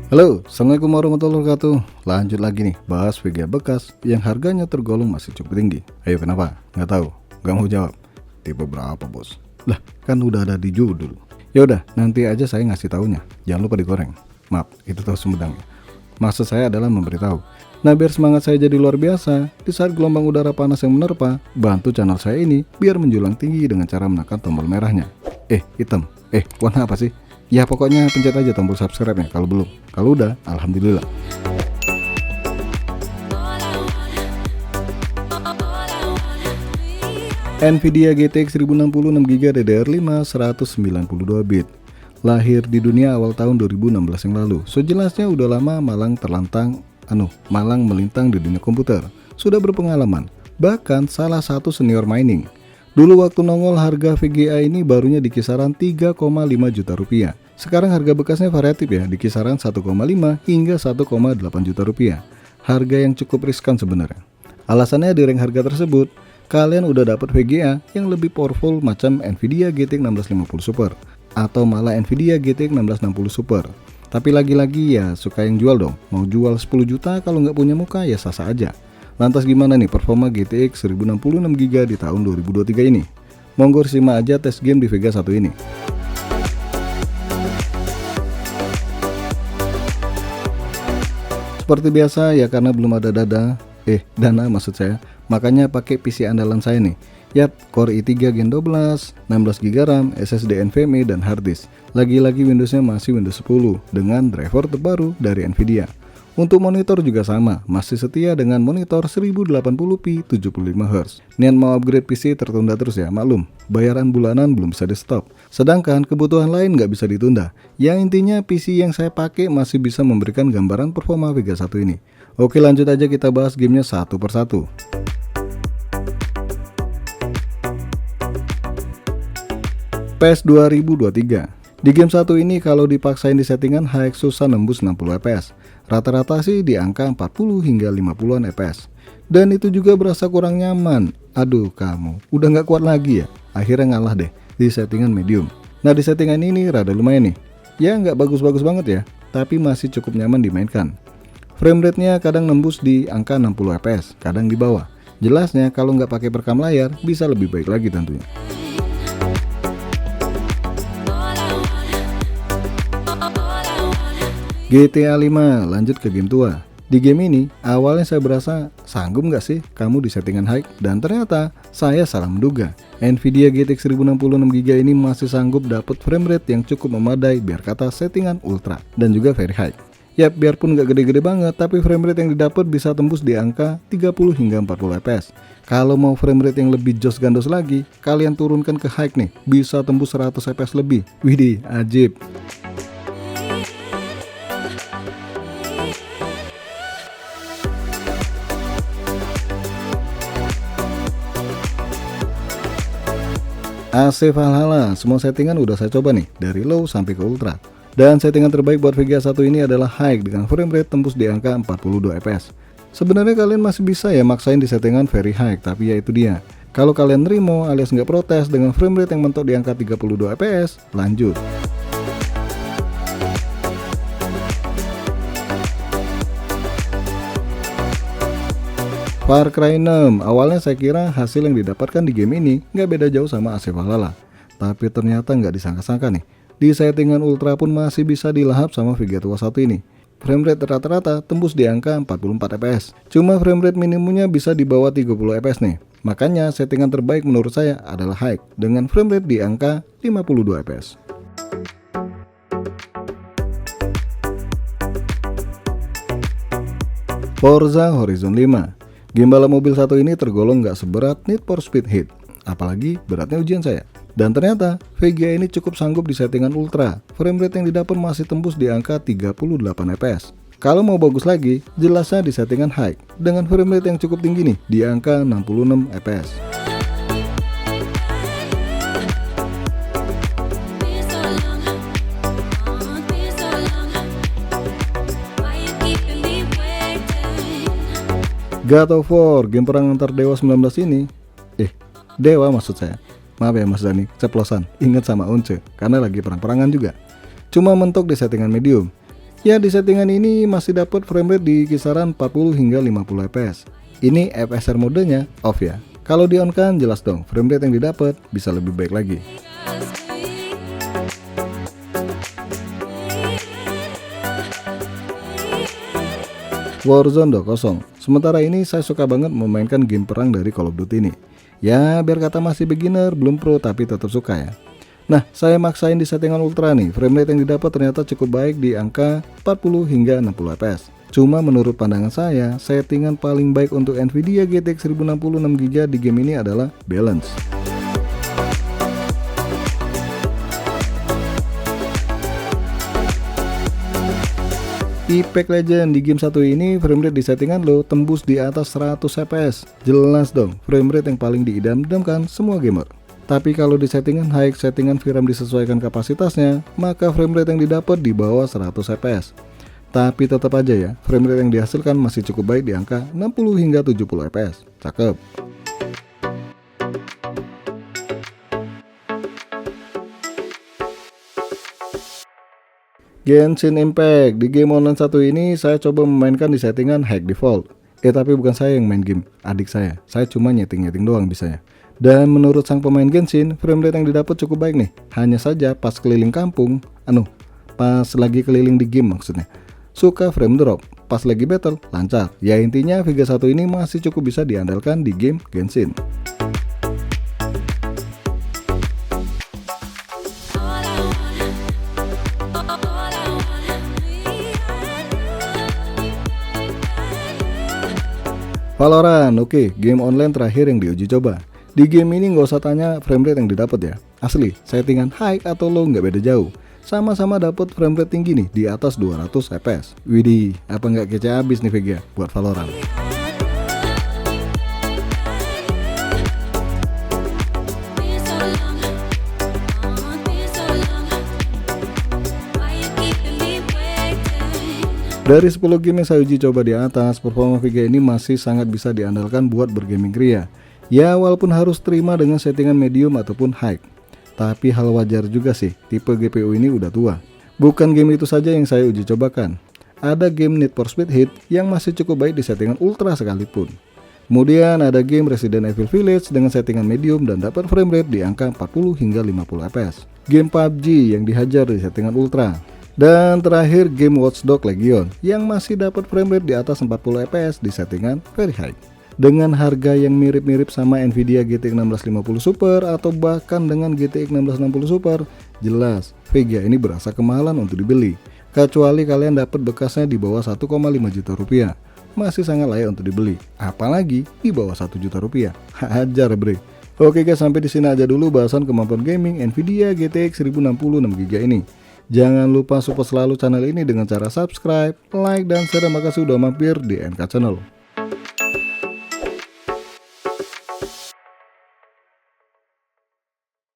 Halo, Assalamualaikum warahmatullahi wabarakatuh. Lanjut lagi nih, bahas VGA bekas yang harganya tergolong masih cukup tinggi. Ayo kenapa? Nggak tahu, nggak mau jawab. Tipe berapa bos? Lah, kan udah ada di judul. Ya udah, nanti aja saya ngasih taunya. Jangan lupa digoreng. Maaf, itu tahu sumedang ya. Maksud saya adalah memberitahu. Nah, biar semangat saya jadi luar biasa, di saat gelombang udara panas yang menerpa, bantu channel saya ini biar menjulang tinggi dengan cara menekan tombol merahnya. Hitam. Warna apa sih? Ya pokoknya pencet aja tombol subscribe-nya kalau belum. Kalau udah, alhamdulillah. Nvidia GTX 1060 6GB DDR5 192 bit. Lahir di dunia awal tahun 2016 yang lalu. Sejelasnya udah lama Malang melintang di dunia komputer. Sudah berpengalaman, bahkan salah satu senior mining. Dulu waktu nongol harga VGA ini barunya di kisaran 3,5 juta rupiah. Sekarang harga bekasnya variatif ya, di kisaran 1,5 hingga 1,8 juta rupiah. Harga yang cukup riskan sebenarnya. Alasannya di rank harga tersebut, kalian udah dapat VGA yang lebih powerful macam Nvidia GTX 1650 Super atau malah Nvidia GTX 1660 Super. Tapi lagi-lagi ya suka yang jual dong. Mau jual 10 juta kalau nggak punya muka ya sah-sah aja. Lantas gimana nih performa GTX 1060 6GB di tahun 2023 ini? Monggo simak aja tes game di Vega 1 ini. Seperti biasa ya, karena belum ada dana maksud saya, makanya pakai PC andalan saya nih. Yap, Core i3 Gen 12, 16GB RAM, SSD NVMe dan harddisk. Lagi-lagi Windowsnya masih Windows 10 dengan driver terbaru dari Nvidia. Untuk monitor juga sama, masih setia dengan monitor 1080p 75Hz. Niat mau upgrade PC tertunda terus ya, maklum, bayaran bulanan belum bisa di stop. Sedangkan kebutuhan lain nggak bisa ditunda. Yang intinya PC yang saya pakai masih bisa memberikan gambaran performa Vega 1 ini. Oke, lanjut aja kita bahas gamenya satu persatu. PES 2023. Di game satu ini kalau dipaksain di settingan high susah nembus 60 fps. Rata-rata sih di angka 40 hingga 50-an fps. Dan itu juga berasa kurang nyaman. Aduh kamu, udah nggak kuat lagi ya? Akhirnya ngalah deh di settingan medium. Nah di settingan ini rada lumayan nih. Ya nggak bagus-bagus banget ya, tapi masih cukup nyaman dimainkan. Frame rate-nya kadang nembus di angka 60 fps, kadang di bawah. Jelasnya kalau nggak pakai perekam layar bisa lebih baik lagi tentunya. GTA 5, lanjut ke game tua. Di game ini, awalnya saya berasa sanggup nggak sih kamu di settingan high, dan ternyata saya salah menduga. Nvidia GTX 1060 6GB ini masih sanggup dapat frame rate yang cukup memadai biar kata settingan ultra dan juga very high. Yap, biarpun nggak gede-gede banget, tapi frame rate yang didapat bisa tembus di angka 30 hingga 40 fps. Kalau mau frame rate yang lebih jos gandos lagi, kalian turunkan ke high nih, bisa tembus 100 fps lebih. Widih, ajib. AC Valhalla, semua settingan udah saya coba nih, dari low sampai ke ultra. Dan settingan terbaik buat VGA 1 ini adalah high dengan frame rate tembus di angka 42 fps. Sebenarnya kalian masih bisa ya maksain di settingan very high, tapi ya itu dia. Kalau kalian nerimo alias nggak protes dengan frame rate yang mentok di angka 32 fps, lanjut. Far Cry 6, awalnya saya kira hasil yang didapatkan di game ini nggak beda jauh sama AC Valhalla. Tapi ternyata nggak disangka-sangka nih, di settingan ultra pun masih bisa dilahap sama VGA tua 1 ini. Frame rate rata-rata tembus di angka 44 fps. Cuma frame rate minimumnya bisa di bawah 30 fps nih. Makanya settingan terbaik menurut saya adalah high dengan frame rate di angka 52 fps. Forza Horizon 5. Game balap mobil satu ini tergolong nggak seberat Need for Speed Heat, apalagi beratnya ujian saya. Dan ternyata VGA ini cukup sanggup di settingan ultra. Frame rate yang didapat masih tembus di angka 38 fps. Kalau mau bagus lagi, jelasnya di settingan high dengan frame rate yang cukup tinggi nih di angka 66 fps. God of War, game perang antar dewa 19 ini. Dewa maksud saya. Maaf ya Mas Dani, ceplosan. Ingat sama Once, karena lagi perang-perangan juga. Cuma mentok di settingan medium. Ya, di settingan ini masih dapat frame rate di kisaran 40 hingga 50 fps. Ini FSR modenya off ya. Kalau di on kan jelas dong frame rate yang didapat bisa lebih baik lagi. Warzone 2.0. Sementara ini saya suka banget memainkan game perang dari Call of Duty ini. Ya biar kata masih beginner, belum pro tapi tetap suka ya. Nah, saya maksain di settingan ultra nih. Frame rate yang didapat ternyata cukup baik di angka 40 hingga 60 fps. Cuma menurut pandangan saya, settingan paling baik untuk Nvidia GTX 1060 6GB di game ini adalah balance. Apex Legends di game satu ini frame rate di settingan lo tembus di atas 100 fps. Jelas dong, frame rate yang paling diidam-idamkan semua gamer. Tapi kalau di settingan high, settingan VRAM disesuaikan kapasitasnya, maka frame rate yang didapat di bawah 100 fps. Tapi tetap aja ya, frame rate yang dihasilkan masih cukup baik di angka 60 hingga 70 fps. Cakep. Genshin Impact. Di game online satu ini saya coba memainkan di settingan high default. Tapi bukan saya yang main game, adik saya. Saya cuma nyeting-nyeting doang bisanya. Dan menurut sang pemain Genshin, frame rate yang didapat cukup baik nih. Hanya saja pas keliling kampung, pas lagi keliling di game maksudnya, suka frame drop. Pas lagi battle, lancar. Ya intinya Vega 1 ini masih cukup bisa diandalkan di game Genshin. Valorant, oke, game online terakhir yang diuji coba. Di game ini nggak usah tanya frame rate yang didapat ya. Asli, settingan high atau low nggak beda jauh. Sama-sama dapat frame rate tinggi nih di atas 200 fps. Widih, apa nggak kece abis nih Vega buat Valorant. Dari 10 game yang saya uji coba di atas, performa Vega ini masih sangat bisa diandalkan buat bergaming ria. Ya walaupun harus terima dengan settingan medium ataupun high. Tapi hal wajar juga sih, tipe GPU ini udah tua. Bukan game itu saja yang saya uji cobakan. Ada game Need for Speed Heat yang masih cukup baik di settingan ultra sekalipun. Kemudian ada game Resident Evil Village dengan settingan medium dan dapat frame rate di angka 40 hingga 50 fps. Game PUBG yang dihajar di settingan ultra. Dan terakhir game Watch Dogs Legion yang masih dapat frame rate di atas 40 fps di settingan very high. Dengan harga yang mirip-mirip sama Nvidia GTX 1650 Super atau bahkan dengan GTX 1660 Super, jelas Vega ini berasa kemahalan untuk dibeli. Kecuali kalian dapat bekasnya di bawah 1,5 juta rupiah, masih sangat layak untuk dibeli. Apalagi di bawah 1 juta rupiah, hajar bre. Oke guys, sampai di sini aja dulu bahasan kemampuan gaming Nvidia GTX 1060 6GB ini. Jangan lupa support selalu channel ini dengan cara subscribe, like, dan share. Terima kasih udah mampir di NK Channel.